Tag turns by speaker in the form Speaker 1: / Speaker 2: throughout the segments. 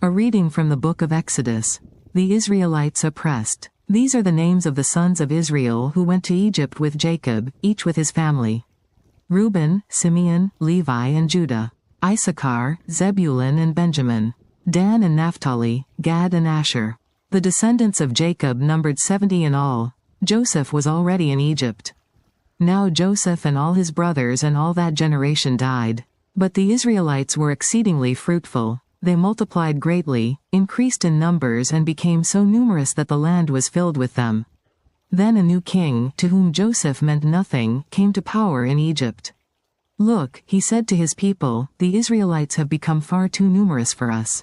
Speaker 1: A reading from the book of Exodus. The Israelites oppressed. These are the names of the sons of Israel who went to Egypt with Jacob, each with his family. Reuben, Simeon, Levi and Judah. Issachar, Zebulun and Benjamin. Dan and Naphtali, Gad and Asher. The descendants of Jacob numbered 70 in all. Joseph was already in Egypt. Now Joseph and all his brothers and all that generation died. But the Israelites were exceedingly fruitful. They multiplied greatly, increased in numbers and became so numerous that the land was filled with them. Then a new king, to whom Joseph meant nothing, came to power in Egypt. Look, he said to his people, the Israelites have become far too numerous for us.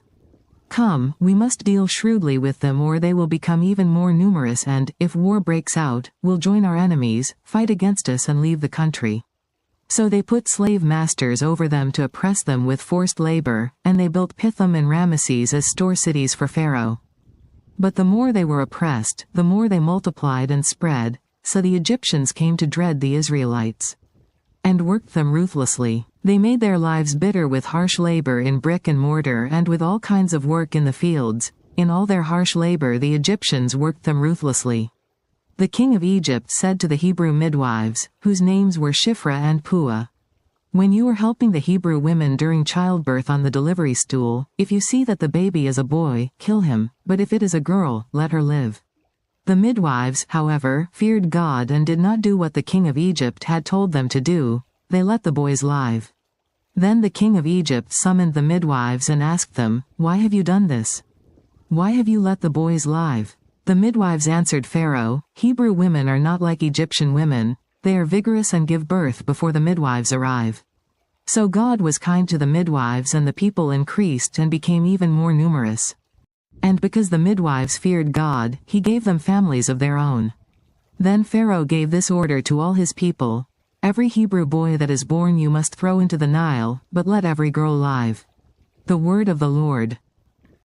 Speaker 1: Come, we must deal shrewdly with them or they will become even more numerous and, if war breaks out, will join our enemies, fight against us and leave the country. So they put slave masters over them to oppress them with forced labor, and they built Pithom and Ramesses as store cities for Pharaoh. But the more they were oppressed, the more they multiplied and spread, so the Egyptians came to dread the Israelites and worked them ruthlessly. They made their lives bitter with harsh labor in brick and mortar and with all kinds of work in the fields. In all their harsh labor the Egyptians worked them ruthlessly. The king of Egypt said to the Hebrew midwives, whose names were Shiphrah and Puah, when you are helping the Hebrew women during childbirth on the delivery stool, if you see that the baby is a boy, kill him, but if it is a girl, let her live. The midwives, however, feared God and did not do what the king of Egypt had told them to do. They let the boys live. Then the king of Egypt summoned the midwives and asked them, why have you done this? Why have you let the boys live? The midwives answered Pharaoh, Hebrew women are not like Egyptian women, they are vigorous and give birth before the midwives arrive. So God was kind to the midwives and the people increased and became even more numerous. And because the midwives feared God, he gave them families of their own. Then Pharaoh gave this order to all his people, every Hebrew boy that is born you must throw into the Nile, but let every girl live. The word of the Lord.